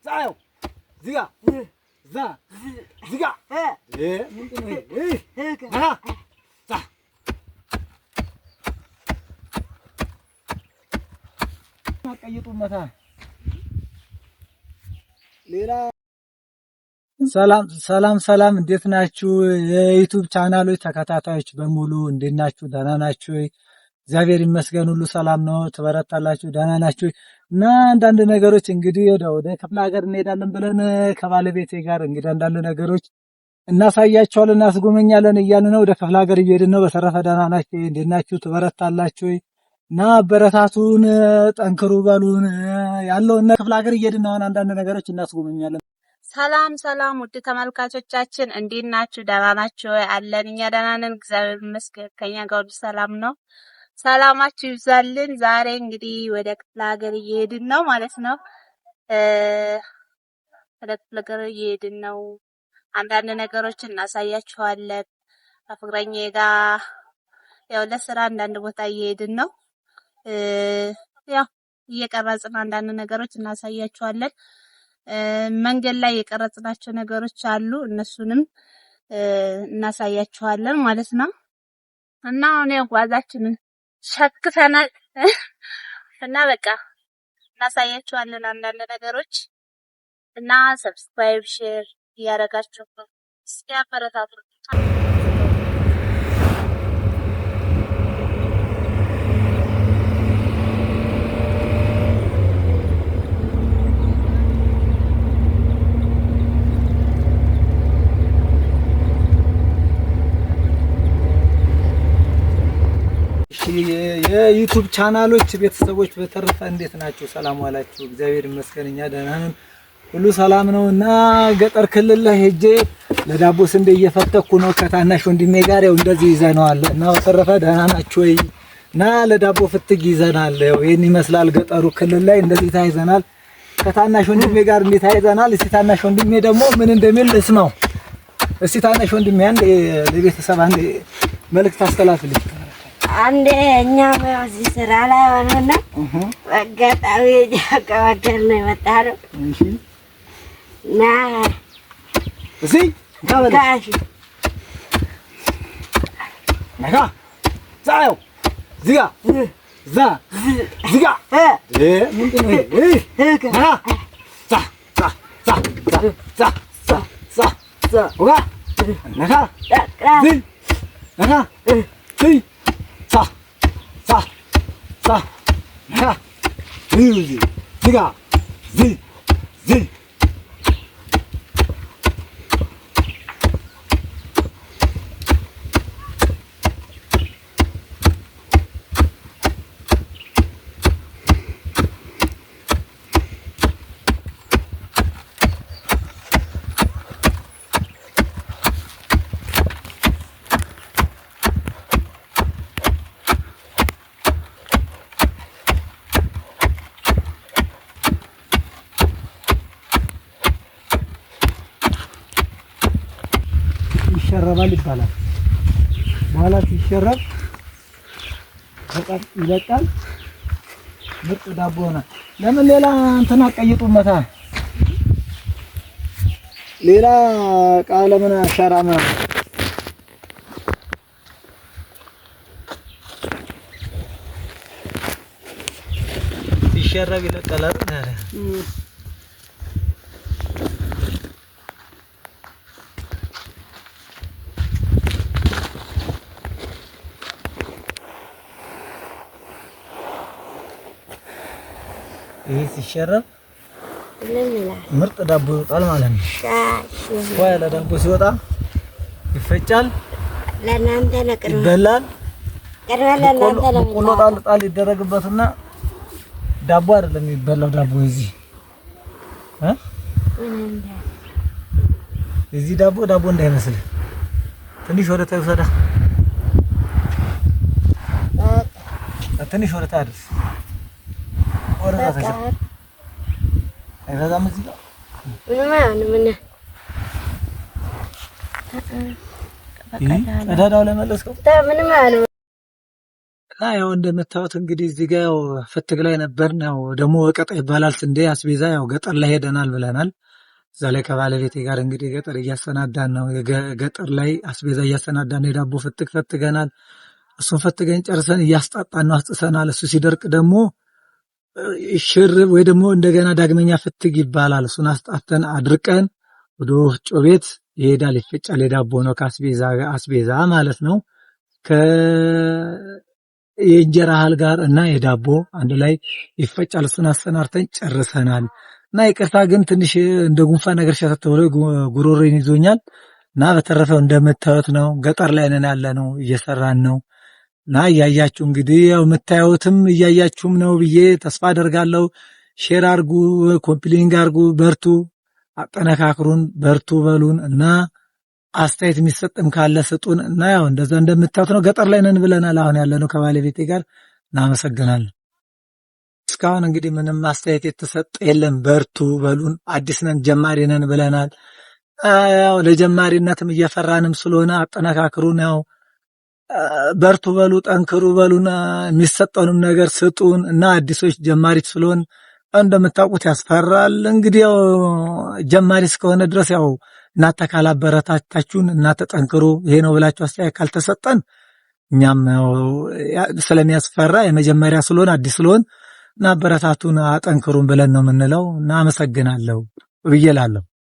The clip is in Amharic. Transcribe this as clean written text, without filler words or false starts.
ዛው ዝጋ ዛ ዝጋ ምንድነው ዛ ቀይጡ መታ ሌላ ሰላም እንዴት ናችሁ? የዩቲዩብ ቻናሎች ተከታታዮች በሙሉ እንዴት ናችሁ? ደህና ናችሁ? እግዚአብሔር ይመስገን ሁሉ ሰላም ነው። ትበረታላችሁ? ደህና ናችሁ? እና አንዳንድ ነገሮች እንግዲህ ወደ ክፍለ ሀገር እንሄዳለን ብለን ከባለቤቴ ጋር እንግዲህ አንዳንድ ነገሮች እናሳያቸዋለን እናስጎመኛለን እያልን ነው። ወደ ክፍለ ሀገር እየሄድን ነው። በተረፈ ደህና ናችሁ? እንዴት ናችሁ? ትበረታላችሁ? እና አበረታቱን፣ ጠንክሩ በሉን ያለውን ክፍለ ሀገር እየሄድን ነው። አንዳንድ ነገሮች እናስጎመኛለን። ሰላም ውድ ተመልካቾቻችን እንዴት ናችሁ? ደህና ናችሁ? አለን እኛ ደህና ነን፣ እግዚአብሔር ይመስገን። ከኛ ጋር ሁሉ ሰላም ነው። ሰላማችሁ ይብዛልን። ዛሬ እንግዲህ ወደ ክፍለ ሀገር እየሄድን ነው ማለት ነው። ወደ ክፍለ ሀገር እየሄድን ነው። አንዳንድ ነገሮችን እናሳያችኋለን። ከፍቅረኛዬ ጋር ያው ለስራ አንዳንድ ቦታ እየሄድን ነው። ያው እየቀረጽን አንዳንድ ነገሮች እናሳያችኋለን። መንገድ ላይ የቀረጽናቸው ነገሮች አሉ፣ እነሱንም እናሳያችኋለን ማለት ነው። እና አሁን ያው ጓዛችንን ሸክተናል እና በቃ እናሳያችኋለን አንዳንድ ነገሮች እና ሰብስክራይብ ሼር እያደረጋችሁ እስኪ አበረታቱ። የዩቲዩብ ቻናሎች ቤተሰቦች በተረፈ እንዴት ናችሁ? ሰላም ዋላችሁ? እግዚአብሔር ይመስገን እኛ ደህና ነን፣ ሁሉ ሰላም ነው። እና ገጠር ክልል ላይ ሄጄ ለዳቦ ስንዴ እየፈተኩ ነው ከታናሽ ወንድሜ ጋር ያው እንደዚህ ይዘነዋል። እና በተረፈ ደህና ናችሁ ወይ? እና ለዳቦ ፍትግ ይዘናል። ያው ይሄን ይመስላል ገጠሩ ክልል ላይ እንደዚህ ታይዘናል። ከታናሽ ወንድሜ ጋር እንዴት ታይዘናል። እስቲ ታናሽ ወንድሜ ደግሞ ምን እንደሚል እስማው። እስቲ ታናሽ ወንድሜ አንዴ ለቤተሰብ አንዴ መልእክት አስተላልፍልኝ። አንዴ እኛ በዚህ ስራ ላይ ሆነና በአጋጣሚ ጃቀባከር ነው የመጣነው። እሺ ና እዚህ ጋሽ ነጋ ዛው ዝጋ ዛ ዝጋ ምንድነው ዛ ዛ ዛ ዛ ዛ ዛ ዛ ወጋ ነጋ ዚ ነጋ ዚ 사, 사, 사, 하, 지가, 지. ይሸረባል ይባላል። በኋላ ሲሸረብ በጣም ይለቃል። ምርጥ ዳቦ ሆነ። ለምን ሌላ እንትና ቀይጡ መታ ሌላ ቃለ ምን አሻራማ ሲሸረብ ይለቃል አይደል? ይሄ ሲሸረብ ምርጥ ዳቦ ይወጣል ማለት ነው። ወይ ለዳቦ ሲወጣ ይፈጫል፣ ለናንተ ለቅርብ ይበላል። ለናንተ በቆሎ ጣል ይደረግበትና ዳቦ አይደለም የሚበላው። ዳቦ እዚህ ዳቦ እንዳይመስል ትንሽ ወደ ታች ወሰዳ ትንሽ ወደ ታች አድርስ ወረዳ ተሸ አይበዛም እዚህ ምን ቀዳዳው ለመለስከው ምንም ያው እንደምታዩት እንግዲህ እዚህ ጋር ያው ፍትግ ላይ ነበርን። ያው ደግሞ ወቀጣ ይባላል ስንዴ አስቤዛ ያው ገጠር ላይ ሄደናል ብለናል። እዛ ላይ ከባለቤቴ ጋር እንግዲህ ገጠር እያሰናዳን ነው። ገጠር ላይ አስቤዛ እያሰናዳን ነው። የዳቦ ፍትግ ፈትገናል። እሱን ፈትገን ጨርሰን እያስጣጣን ነው፣ አስጥሰናል። እሱ ሲደርቅ ደግሞ ሽር ወይ ደግሞ እንደገና ዳግመኛ ፍትግ ይባላል። እሱን አስጣተን አድርቀን ወደ ወፍጮ ቤት ይሄዳል፣ ይፈጫል። የዳቦ ነው ከአስቤዛ አስቤዛ ማለት ነው። የእንጀራ እህል ጋር እና የዳቦ አንድ ላይ ይፈጫል። እሱን አሰናርተን ጨርሰናል። እና ይቅርታ ግን ትንሽ እንደ ጉንፋን ነገር ሸተት ብሎ ጉሮሮን ይዞኛል። እና በተረፈው እንደምታዩት ነው፣ ገጠር ላይ ነን ያለነው፣ እየሰራን ነው። እና እያያችሁ እንግዲህ ያው የምታዩትም እያያችሁም ነው ብዬ ተስፋ አደርጋለሁ። ሼር አርጉ፣ ኮምፕሊንግ አርጉ፣ በርቱ፣ አጠነካክሩን፣ በርቱ በሉን እና አስተያየት የሚሰጥም ካለ ስጡን። እና ያው እንደዛ እንደምታዩት ነው፣ ገጠር ላይ ነን ብለናል። አሁን ያለነው ከባለቤቴ ጋር እናመሰግናለን። እስካሁን እንግዲህ ምንም አስተያየት የተሰጠ የለም። በርቱ በሉን፣ አዲስ ነን ጀማሪ ነን ብለናል። ያው ለጀማሪነትም እየፈራንም ስለሆነ አጠነካክሩን። ያው በርቱ በሉ፣ ጠንክሩ በሉን፣ የሚሰጠውንም ነገር ስጡን እና አዲሶች ጀማሪች ስለሆን እንደምታውቁት ያስፈራል። እንግዲህ ያው ጀማሪ እስከሆነ ድረስ ያው እናንተ ካላበረታታችሁን እናንተ ጠንክሩ ይሄ ነው ብላችሁ አስተያየት ካልተሰጠን እኛም ስለሚያስፈራ የመጀመሪያ ስለሆን አዲስ ስለሆን እና አበረታቱን፣ አጠንክሩን ብለን ነው የምንለው እና አመሰግናለሁ ብዬ እላለሁ።